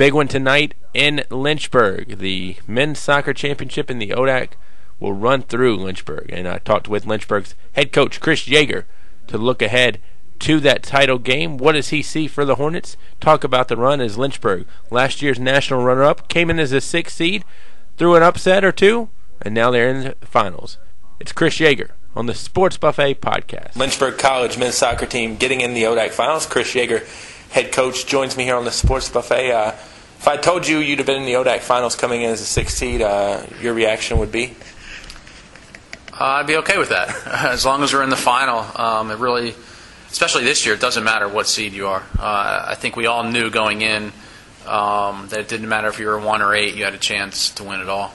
big one tonight in Lynchburg. The men's soccer championship in the ODAC will run through Lynchburg. And I talked with Lynchburg's head coach, Chris Yeager, to look ahead to that title game. What does he see for the Hornets? Talk about the run as Lynchburg, last year's national runner-up, came in as a 6th seed, threw an upset or two, and now they're in the finals. It's Chris Yeager on the Sports Buffet podcast. Lynchburg College men's soccer team getting in the ODAC finals. Chris Yeager, head coach, joins me here on the Sports Buffet. If I told you you'd have been in the ODAC finals coming in as a 6th seed, your reaction would be? I'd be okay with that. As long as we're in the final, it really, especially this year, it doesn't matter what seed you are. I think we all knew going in that it didn't matter if you were 1 or 8, you had a chance to win it all.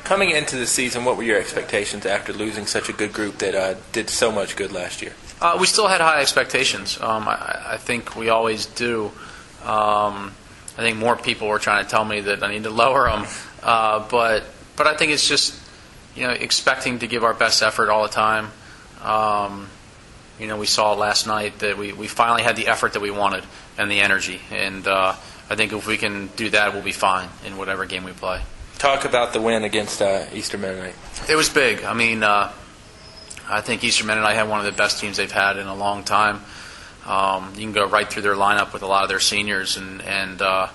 Coming into the season, what were your expectations after losing such a good group that did so much good last year? We still had high expectations. I think we always do. I think more people were trying to tell me that I need to lower them. But I think it's just, expecting to give our best effort all the time. We saw last night that we finally had the effort that we wanted and the energy. And I think if we can do that, we'll be fine in whatever game we play. Talk about the win against Eastern Mennonite. It was big. I think Eastern Mennonite had one of the best teams they've had in a long time. You can go right through their lineup with a lot of their seniors, and I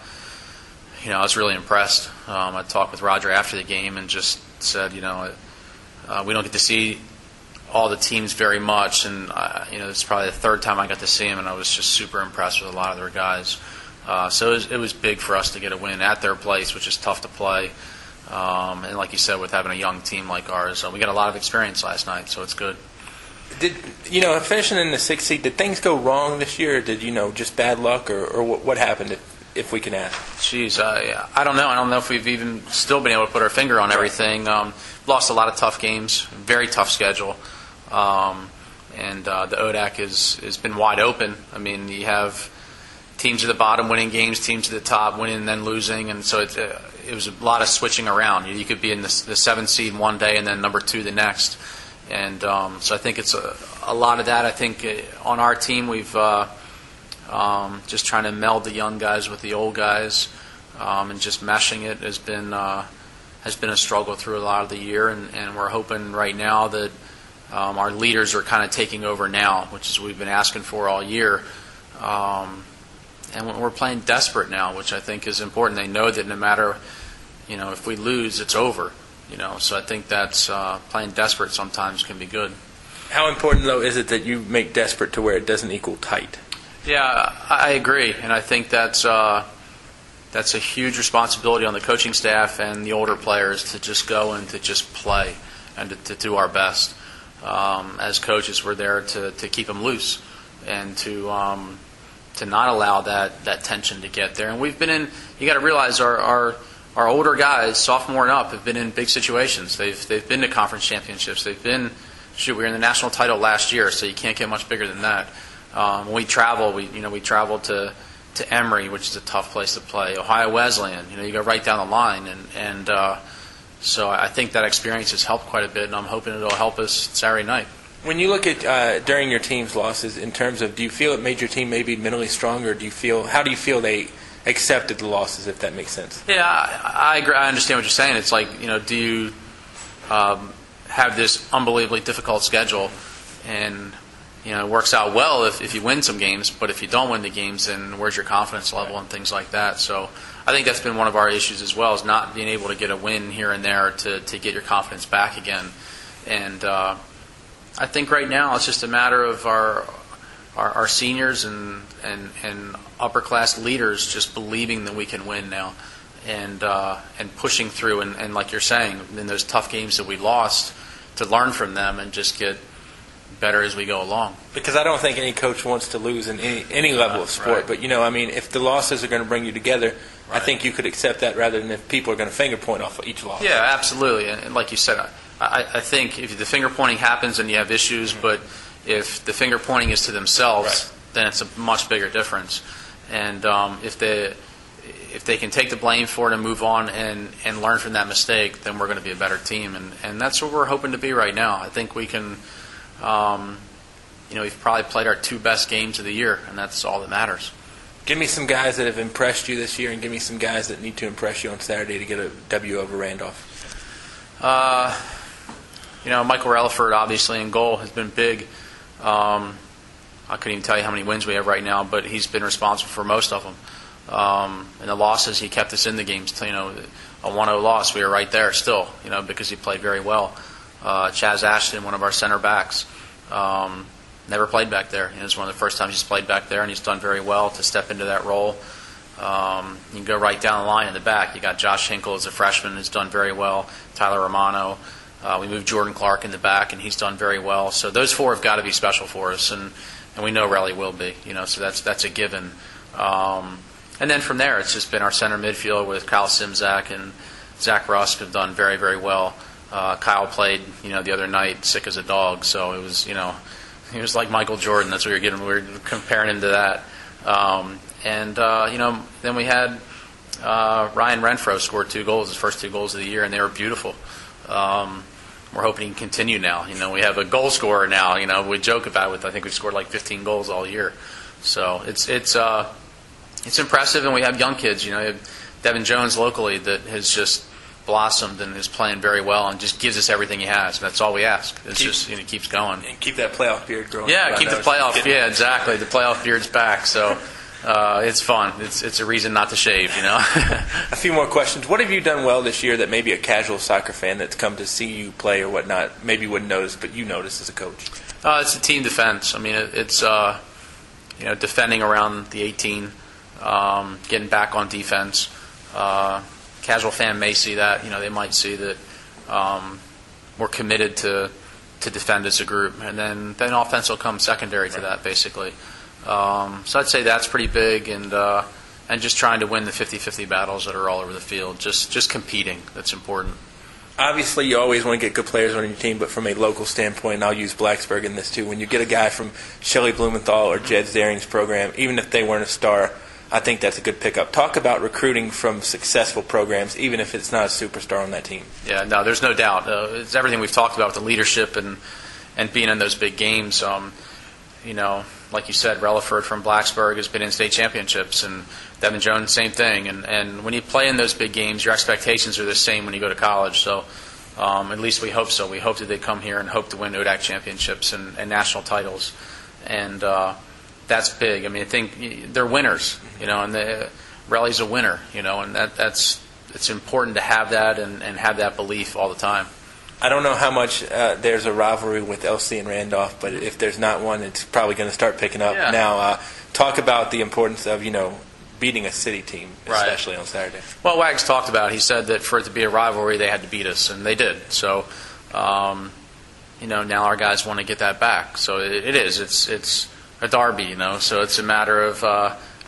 was really impressed. I talked with Roger after the game and just said, we don't get to see all the teams very much, and it's probably the 3rd time I got to see them, and I was just super impressed with a lot of their guys. So it was big for us to get a win at their place, which is tough to play. And like you said, with having a young team like ours, we got a lot of experience last night, so it's good. Did finishing in the 6th seed, did things go wrong this year? Or did just bad luck, or what happened? If we can ask. Jeez, I don't know. I don't know if we've even still been able to put our finger on everything. Lost a lot of tough games, very tough schedule, and the ODAC has been wide open. You have teams at the bottom winning games, teams at the top winning and then losing, and so it was a lot of switching around. You could be in the 7th seed one day and then number 2 the next, and so I think it's a lot of that. I think on our team we've just trying to meld the young guys with the old guys, and just meshing it has been a struggle through a lot of the year, and we're hoping right now that our leaders are kind of taking over now, which is what we've been asking for all year. And we're playing desperate now, which I think is important. They know that no matter, if we lose, it's over. So I think that's playing desperate sometimes can be good. How important, though, is it that you make desperate to where it doesn't equal tight? Yeah, I agree, and I think that's a huge responsibility on the coaching staff and the older players to just go and to just play and to do our best. As coaches, we're there to keep them loose and to not allow that tension to get there. And we've been in. You got to realize our older guys, sophomore and up, have been in big situations. They've been to conference championships. They've been. We were in the national title last year, so you can't get much bigger than that. When we travel, we travel to Emory, which is a tough place to play. Ohio Wesleyan, you go right down the line, and so I think that experience has helped quite a bit, and I'm hoping it'll help us Saturday night. When you look at during your team's losses, in terms of, do you feel it made your team maybe mentally stronger? How do you feel they accepted the losses, if that makes sense? Yeah, I agree. I understand what you're saying. It's like, do you have this unbelievably difficult schedule, and it works out well if you win some games, but if you don't win the games, then where's your confidence level and things like that? So I think that's been one of our issues as well, is not being able to get a win here and there to get your confidence back again. And I think right now it's just a matter of our seniors and upper class leaders just believing that we can win now, and pushing through and like you're saying, in those tough games that we lost, to learn from them and just get better as we go along. Because I don't think any coach wants to lose in any level of sport. Right. But, if the losses are going to bring you together, right, I think you could accept that rather than if people are going to finger point off of each loss. Yeah, absolutely. And like you said, I think if the finger pointing happens and you have issues, but if the finger pointing is to themselves, right, then it's a much bigger difference. And if they can take the blame for it and move on and learn from that mistake, then we're going to be a better team. And that's what we're hoping to be right now. I think we can, we've probably played our 2 best games of the year, and that's all that matters. Give me some guys that have impressed you this year, and give me some guys that need to impress you on Saturday to get a W over Randolph. Michael Relaford, obviously, in goal has been big. I couldn't even tell you how many wins we have right now, but he's been responsible for most of them. And the losses, he kept us in the games. A 1-0 loss, we were right there still, because he played very well. Chaz Ashton, one of our center backs, never played back there. It's one of the first times he's played back there, and he's done very well to step into that role. You can go right down the line in the back. You got Josh Hinkle as a freshman, who's done very well. Tyler Romano. We moved Jordan Clark in the back, and he's done very well. So those four have got to be special for us, and we know Relly will be. So that's a given. And then from there, it's just been our center midfield with Kyle Simzak and Zach Rusk have done very, very well. Kyle played, the other night sick as a dog, so it was, he was like Michael Jordan. That's what we were getting. We were comparing him to that. Then we had Ryan Renfro scored 2 goals, his first 2 goals of the year, and they were beautiful. We're hoping he can continue now. We have a goal scorer now. We joke about it. I think we've scored like 15 goals all year. So it's impressive, and we have young kids. We have Devin Jones locally that has just blossomed and is playing very well and just gives us everything he has. That's all we ask. It's keeps going. And keep that playoff beard growing. Yeah, keep the playoff. Yeah, exactly. The playoff beard's back. So it's fun. It's a reason not to shave. A few more questions. What have you done well this year that maybe a casual soccer fan that's come to see you play or whatnot maybe wouldn't notice, but you notice as a coach? It's the team defense. It's defending around the 18, getting back on defense. Casual fan may see that. They might see that we're committed to defend as a group, and then offense will come secondary to that, basically. So I'd say that's pretty big, and just trying to win the 50-50 battles that are all over the field. Just competing. That's important. Obviously, you always want to get good players on your team, but from a local standpoint, and I'll use Blacksburg in this too, when you get a guy from Shelley Blumenthal or Jed Zaring's program, even if they weren't a star, I think that's a good pickup. Talk about recruiting from successful programs, even if it's not a superstar on that team. Yeah, no, there's no doubt. It's everything we've talked about with the leadership and being in those big games. Like you said, Relaford from Blacksburg has been in state championships, and Devin Jones, same thing. And when you play in those big games, your expectations are the same when you go to college. So at least we hope so. We hope that they come here and hope to win ODAC championships and national titles. And that's big. I think they're winners, and Relly's a winner, and it's important to have that and have that belief all the time. I don't know how much there's a rivalry with LC and Randolph, but if there's not one, it's probably going to start picking up now. Talk about the importance of, beating a city team, especially on Saturday. Well, Wags talked about it. He said that for it to be a rivalry, they had to beat us, and they did. So, now our guys want to get that back. So it is. It's a derby, So it's a matter of,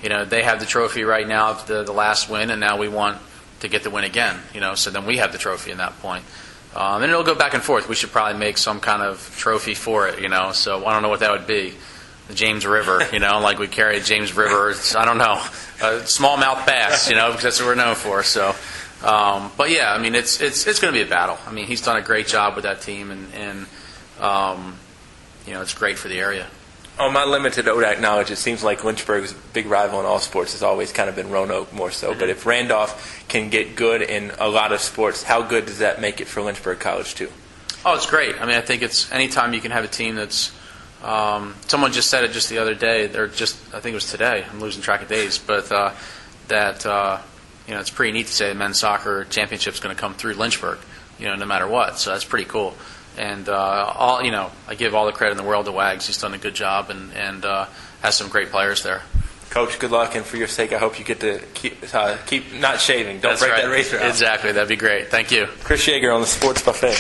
they have the trophy right now, the last win, and now we want to get the win again, So then we have the trophy in that point. And it'll go back and forth. We should probably make some kind of trophy for it, So I don't know what that would be. The James River, like we carry James River. I don't know, a smallmouth bass, because that's what we're known for. So, but yeah, it's going to be a battle. He's done a great job with that team, and it's great for the area. On my limited ODAC knowledge, it seems like Lynchburg's big rival in all sports has always kind of been Roanoke more so. Mm-hmm. But if Randolph can get good in a lot of sports, how good does that make it for Lynchburg College too? Oh, it's great. I think it's anytime you can have a team that's someone just said it just the other day. I think it was today. I'm losing track of days, but it's pretty neat to say the men's soccer championship is going to come through Lynchburg, no matter what. So that's pretty cool. And I give all the credit in the world to Wags. He's done a good job and has some great players there. Coach, good luck, and for your sake, I hope you get to keep not shaving. Don't break that razor out. Exactly, that'd be great. Thank you. Chris Yeager on the Sports Buffet.